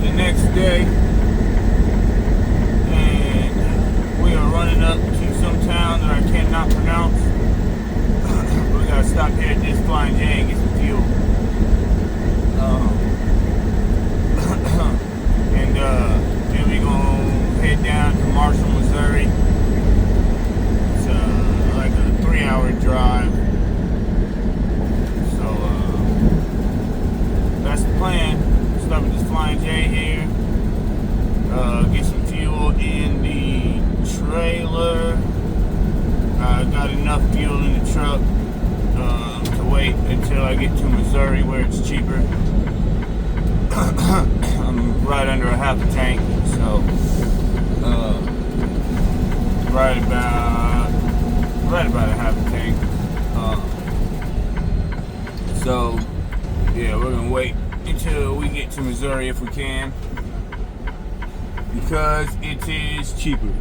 the next day, and we are running up to some town that I cannot pronounce. We gotta stop here at this Flying J and get some fuel. And then we gonna head down to Marshall, Missouri. It's like a 3-hour drive. So that's the plan. Stop at this Flying J here. Get some fuel in the trailer. I got enough fuel in the truck to wait until I get to Missouri where it's cheaper. I'm right under a half a tank, so right about a half a tank. So yeah, we're gonna wait until we get to Missouri if we can, because it is cheaper.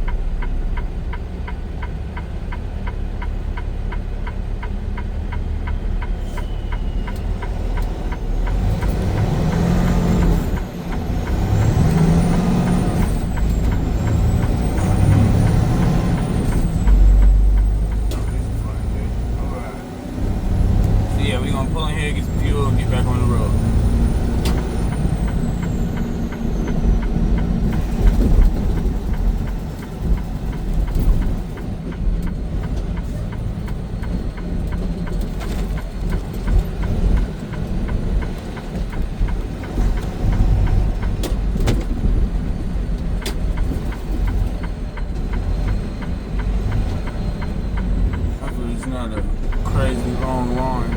Not a crazy long line.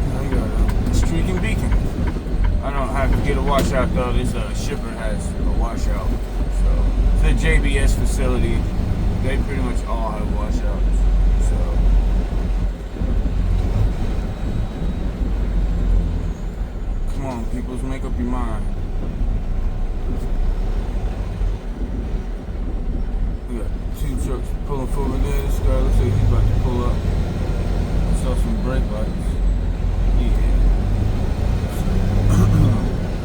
I got a streaking beacon. I don't have to get a washout though. This shipper has a washout. So it's a JBS facility. They pretty much all have washouts. So come on, peoples, make up your mind. We got 2 trucks pulling forward there. This guy looks like he's about to pull up. I saw some brake lights. Yeah.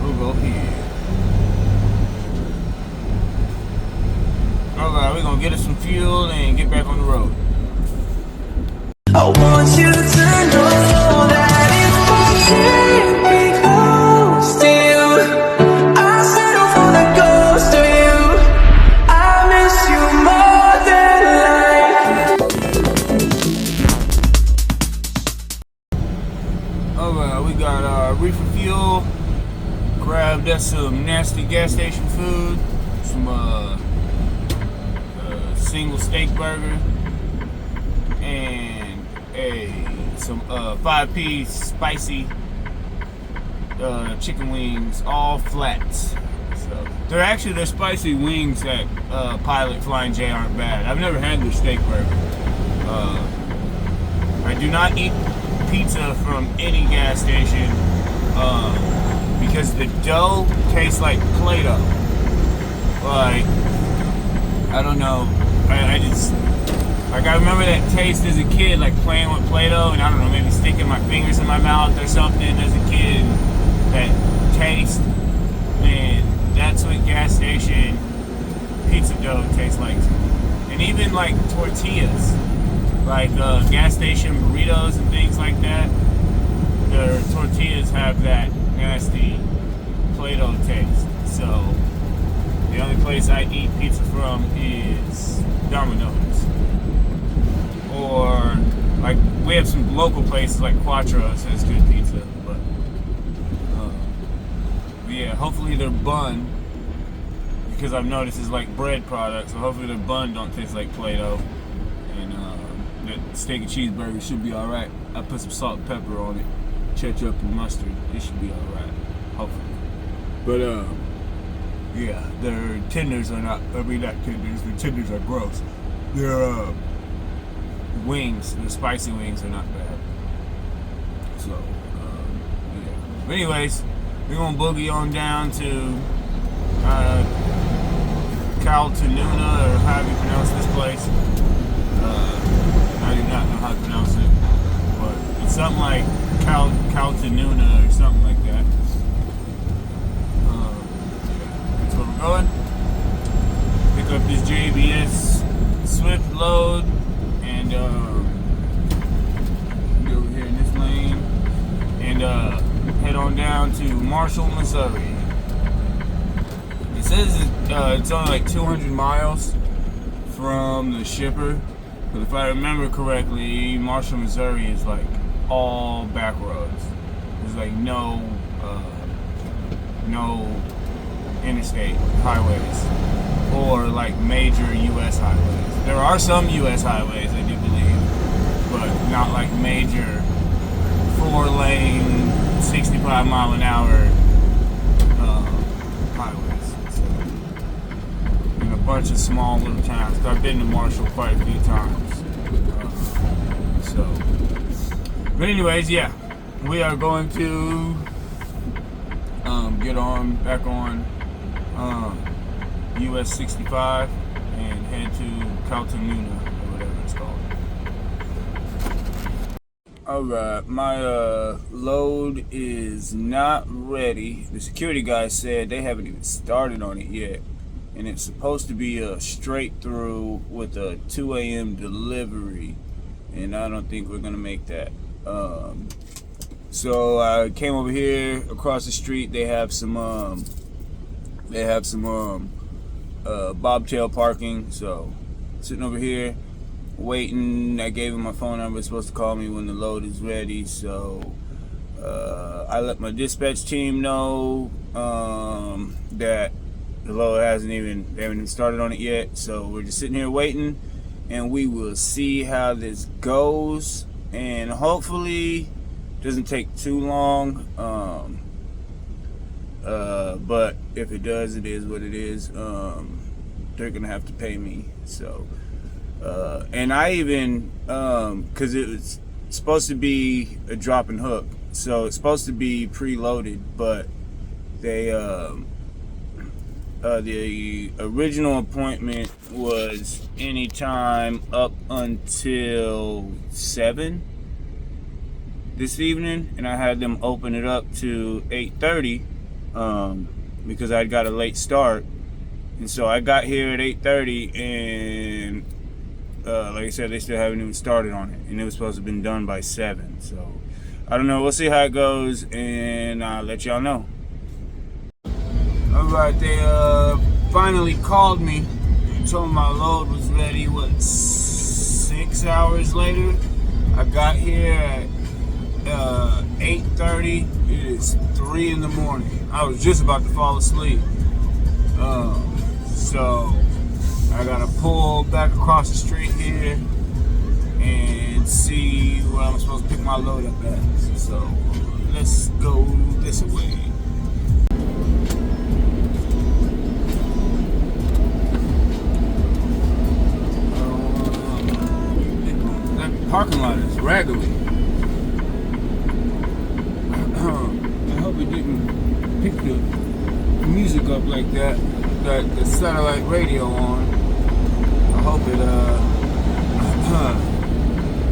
We'll go here. Alright, we're gonna get us some fuel and get back on the road. I want you to know that if I can't be close to you, I settle for the ghost of you. I miss you more than life. Alright, we got reefer fuel. Grabbed us some nasty gas station food. Some single steak burger. And some 5-piece spicy chicken wings, all flats. So they're spicy wings at Pilot Flying J aren't bad. I've never had their steak burger. I do not eat pizza from any gas station because the dough tastes like Play-Doh. Like, I don't know. I just, like, I remember that taste as a kid, like playing with Play-Doh, and I don't know, maybe sticking my fingers in my mouth or something as a kid. That taste, and that's what gas station pizza dough tastes like to me. And even like tortillas, like gas station burritos and things like that, their tortillas have that nasty Play-Doh taste. So the only place I eat pizza from is Domino's. Or, like, we have some local places like Quattro's has good pizza, but yeah, hopefully their bun, because I've noticed it's like bread product, so hopefully their bun don't taste like Play-Doh, and the steak and cheeseburger should be alright. I put some salt and pepper on it, ketchup and mustard, it should be alright, hopefully. But yeah, their tenders are not, I mean not tenders, their tenders are gross. Their wings, the spicy wings are not bad. So, yeah. But anyways, we're gonna boogie on down to Caltanuna, or however you pronounce this place. I do not know how to pronounce it, but it's something like Caltanuna or something like that. That's where we're going. Pick up this JBS Swift load and get over here in this lane and head on down to Marshall, Missouri. It says it's only like 200 miles from the shipper, but if I remember correctly, Marshall, Missouri is like all back roads. There's like no interstate highways or like major U.S. highways. There are some U.S. highways, I do believe, but not like major 4-lane, 65-mile-an-hour highways. So, and a bunch of small little towns. I've been to Marshall quite a few times. But anyways, yeah, we are going to get back on US 65 and head to Caltanuna or whatever it's called. Alright, my load is not ready. The security guy said they haven't even started on it yet. And it's supposed to be a straight through with a 2 a.m. delivery. And I don't think we're going to make that. So I came over here across the street. They have some bobtail parking. So sitting over here waiting. I gave him my phone number. He's supposed to call me when the load is ready. So I let my dispatch team know that the load they haven't even started on it yet. So we're just sitting here waiting, and we will see how this goes. And hopefully doesn't take too long. But if it does, it is what it is. They're gonna have to pay me. So and I even because it was supposed to be a drop and hook, so it's supposed to be preloaded, but they the original appointment was anytime up until 7 this evening, and I had them open it up to 8:30 because I got a late start, and so I got here at 8:30, and like I said, they still haven't even started on it, and it was supposed to have been done by 7. So I don't know. We'll see how it goes, and I'll let y'all know. Alright, they finally called me and told me my load was ready. 6 hours later? I got here at 8:30. It is 3 in the morning. I was just about to fall asleep. So I gotta pull back across the street here and see where I'm supposed to pick my load up at. So let's go this way. Parking lot is raggedy. I hope it didn't pick the music up like that. Got the satellite radio on. I hope it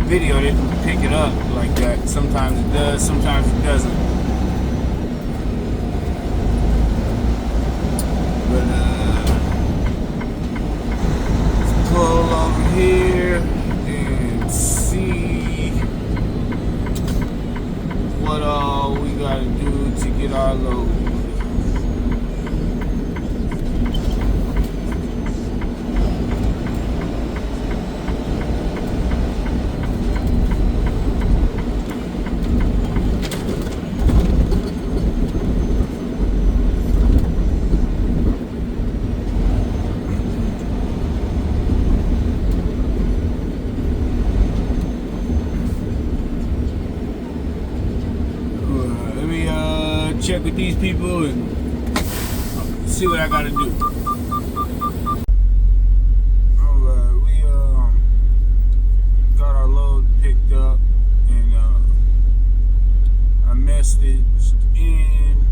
video didn't pick it up like that. Sometimes it does, sometimes it doesn't. But let's pull over here and see what all we gotta do to get our load. Check with these people and see what I gotta do. Alright, we got our load picked up, and I messaged in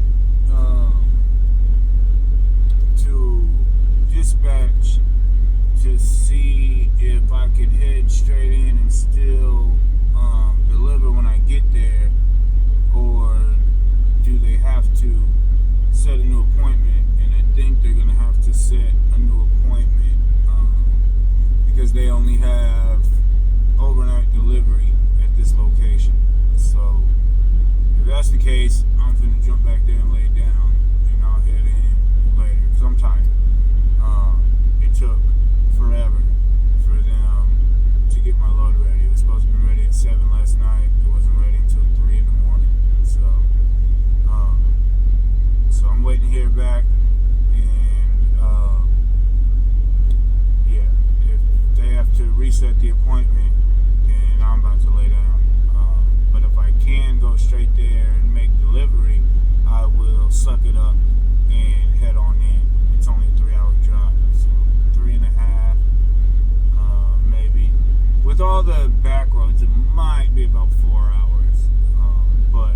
to dispatch to see if I could head because they only have overnight delivery at this location. So if that's the case, I'm finna jump back there and lay down, and I'll head in later because I'm tired. It took forever for them to get my load ready. It was supposed to be ready at 7 last night. It wasn't ready until 3 in the morning. So I'm waiting to hear back, and yeah, if they have to reset the appointment, then I'm about to lay down. But if I can go straight there and make delivery, I will suck it up and head on in. It's only a 3-hour drive, so 3.5, maybe. With all the back roads, it might be about 4 hours, but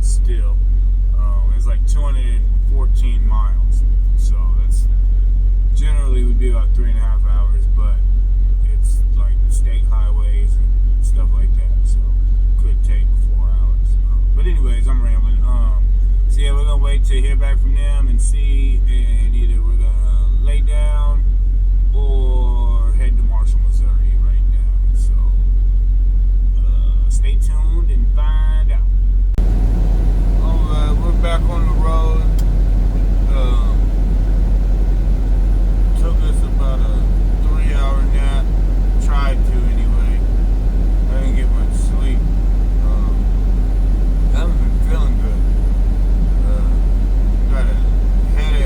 still, it's like 214 miles, so that's generally would be about 3.5 hours, but it's like state highways and stuff like that, so could take 4 hours. But anyways, I'm rambling. So yeah, we're gonna wait to hear back from them and see, and either we're gonna lay down or head to Marshall, Missouri right now. So stay tuned and find out. Alright, we're back on the road. Took us about a 3-hour nap. Tried to anyway. I didn't get much sleep. I haven't been feeling good. Got a headache.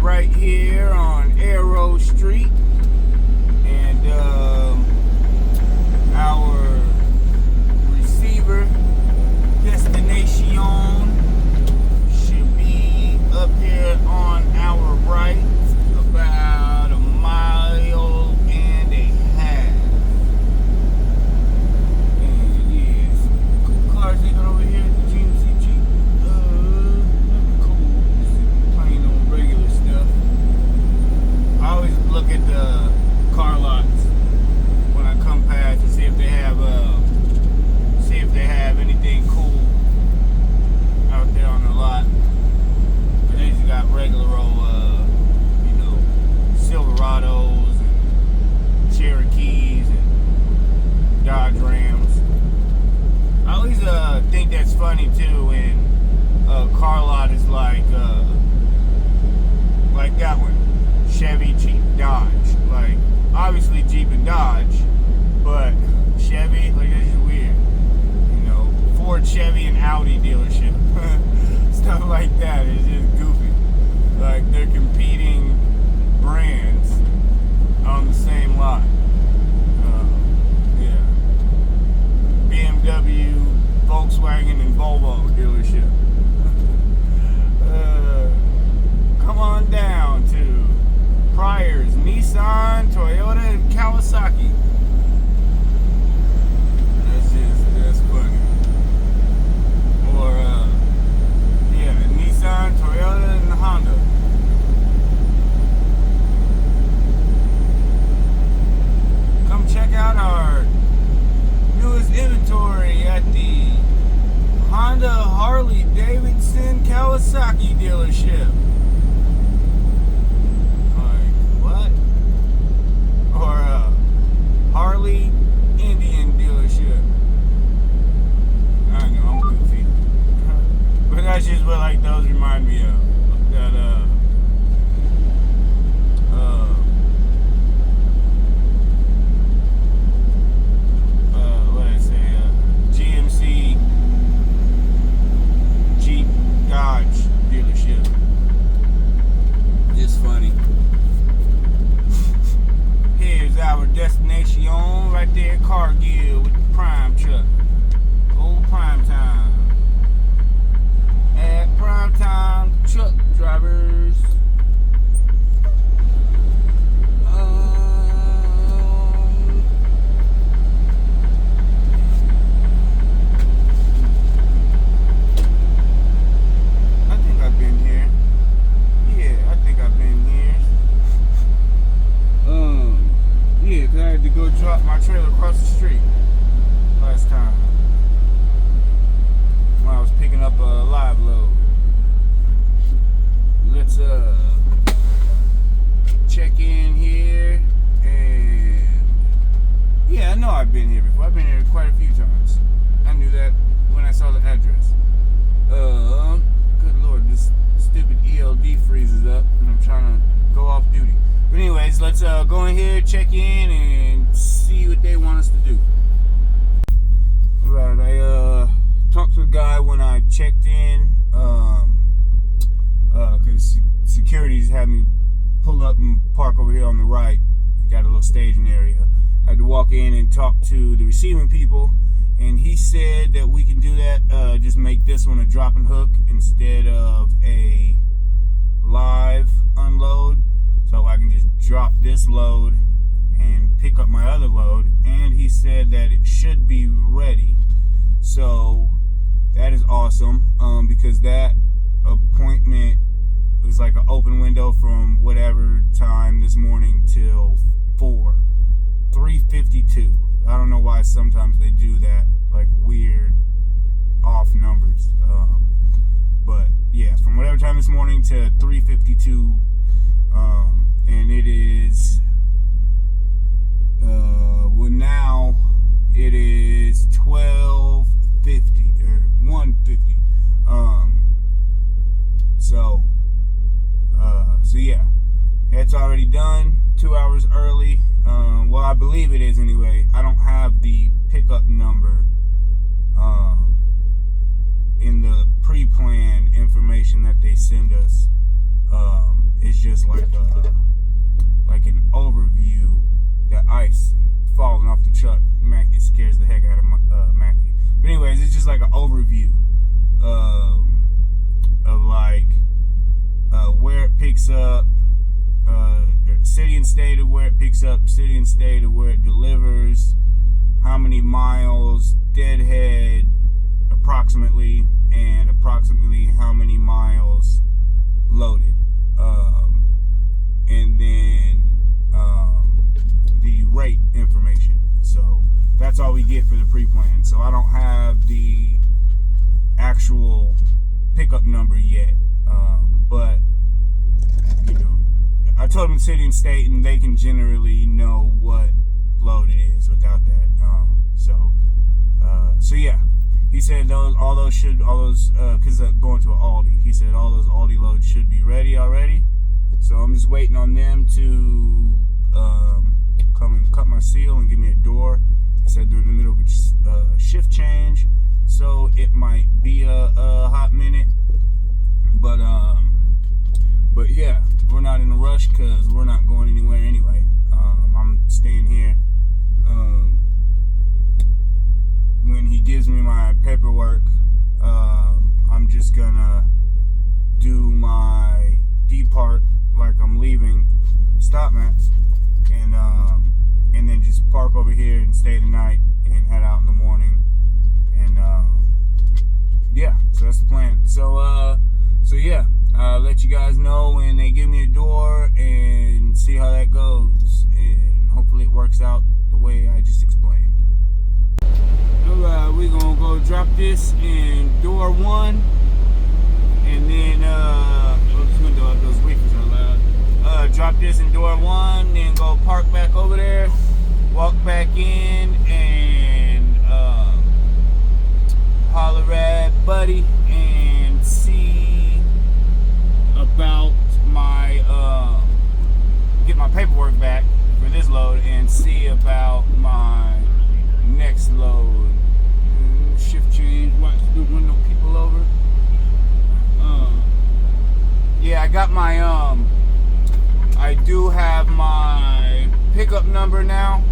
right here on Arrow Street, and our receiver destination should be up here on our right, about a mile and a half. And yes, cool cars they got over here at the GMC Jeep. Cool. This is plain old regular stuff. I always look at the car lots when I come past to see if they have anything cool out there on the lot. But they just got regular old Silverados and Cherokees and Dodge Rams. I always think that's funny too when a car lot is like that one, Chevy, Jeep, Dodge. Like obviously Jeep and Dodge, but Chevy, like that's just weird. Ford, Chevy, and Audi dealership. Stuff like that is just goofy. Like they're competing brands on the same lot. Yeah. BMW, Volkswagen, and Volvo dealership. Come on down to Pryor's, Nissan, Toyota, and Kawasaki. That's funny. Or, Nissan, Toyota, and Honda. Come check out our newest inventory at the Honda, Harley, Davidson, Kawasaki dealership. Like, what? Or, Harley, Indian dealership. I know, I'm goofy. But that's just what like those remind me of. That what did I say? GMC Jeep Dodge dealership. Just funny. Here's our destination right there, Cargill with the Prime truck. Old Prime Time. At Prime Time truck drivers. I think I've been here. Yeah, I think I've been here. Yeah, 'cause I had to go drop my trailer across the street last time when I was picking up a live load. Let's check in here, and yeah, I know I've been here before. I've been here quite a few times. I knew that when I saw the address. Good lord, this stupid ELD freezes up and I'm trying to go off duty. But anyways, let's go in here, check in, and see what they want us to do. Alright, I talked to a guy when I checked in, because security's had me pull up and park over here on the right. Got a little staging area. I had to walk in and talk to the receiving people, and he said that we can do that, just make this one a drop and hook instead of a live unload. So I can just drop this load and pick up my other load, and he said that it should be ready. So that is awesome, because that appointment was like an open window from whatever time this morning till 3:52. I don't know why sometimes they do that, like weird off numbers. But yeah, from whatever time this morning to 3:52, and it is well, now it is 12:50 or 1:50. So yeah, it's already done 2 hours early. Well, I believe it is anyway. I don't have the pickup number in the pre-plan information that they send us. it's just like an overview. That ice falling off the truck, it scares the heck out of Mackie. But anyways, it's just like an overview of like where it picks up, city and state of where it picks up, city and state of where it delivers, how many miles deadhead approximately, and approximately how many miles loaded, and then the rate information. So that's all we get for the pre-plan. So I don't have the actual pickup number yet, but you know, I told them city and state, and they can generally know what load it is without that. So yeah, he said all those because going to an Aldi, he said all those Aldi loads should be ready already. So I'm just waiting on them to come and cut my seal and give me a door. He said they're in the middle of a shift change, so it might be a hot minute. But yeah, we're not in a rush because we're not going anywhere anyway. I'm staying here. When he gives me my paperwork, I'm just gonna do my depart like I'm leaving stop mats, and then just park over here and stay the night and head out in the morning. And yeah, so that's the plan. So yeah, I'll let you guys know when they give me a door and see how that goes, and hopefully it works out the way I just explained. Alright, we're gonna go drop this in door 1, and then those wafers are loud. Drop this in door 1, then go park back over there, walk back in, and holler at Buddy and see about my get my paperwork back for this load, and see about my next load. Shift change. Watch the window people over. Yeah, I got my I do have my pickup number now.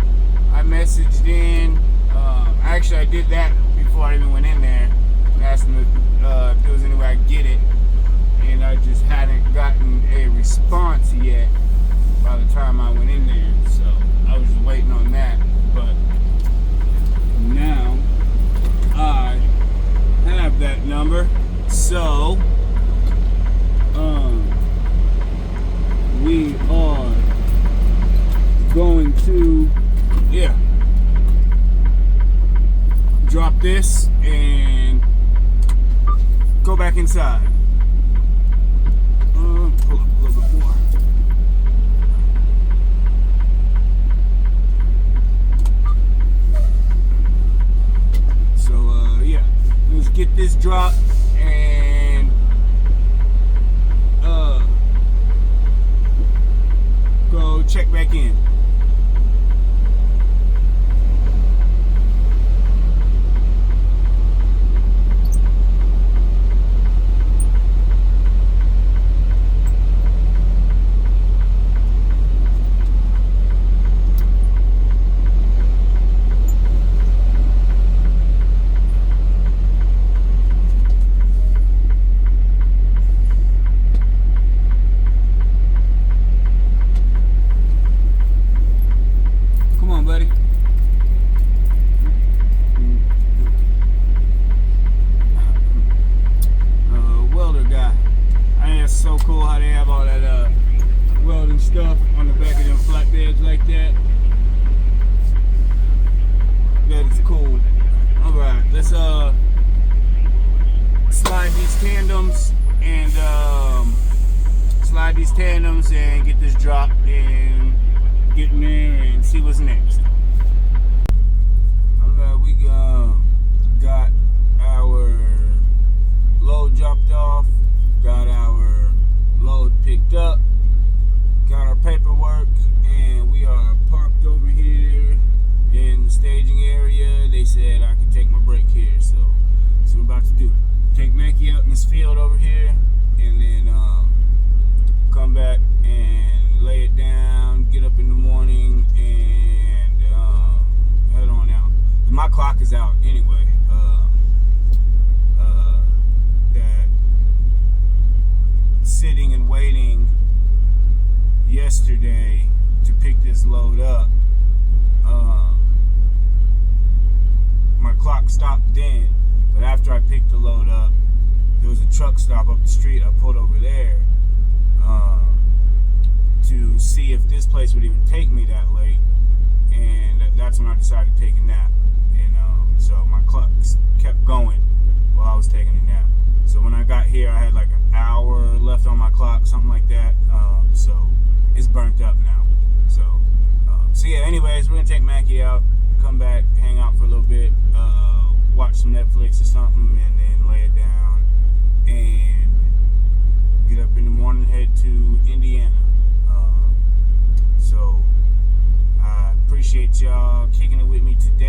I messaged in. Actually, I did that before I even went in there. I asked them if there was any way I could get it, and I just hadn't gotten a response yet by the time I went in there. So I was just waiting on that. But now I have that number, so we are going to drop this and go back inside. Pull up a little bit more. Yeah, let's get this dropped and go check back in. Stuff on the back of them flatbeds like that. That is cool. Alright, let's slide these tandems and get this dropped and get in there and see what's next. Alright, we got our load dropped off, got our load picked up, got our paperwork, and we are parked over here in the staging area. They said I could take my break here, so that's what we're about to do. Take Mackie out in this field over here, and then come back is out anyway. That sitting and waiting yesterday to pick this load up, my clock stopped then, but after I picked the load up, there was a truck stop up the street. I pulled over there to see if this place would even take me that late, and that's when I decided to take a nap. And so my clock kept going while I was taking a nap. So when I got here, I had like an hour left on my clock, something like that. So it's burnt up now. So yeah, anyways, we're gonna take Mackie out, come back, hang out for a little bit, watch some Netflix or something, and then lay it down and get up in the morning, head to Indiana. So I appreciate y'all kicking it with me today.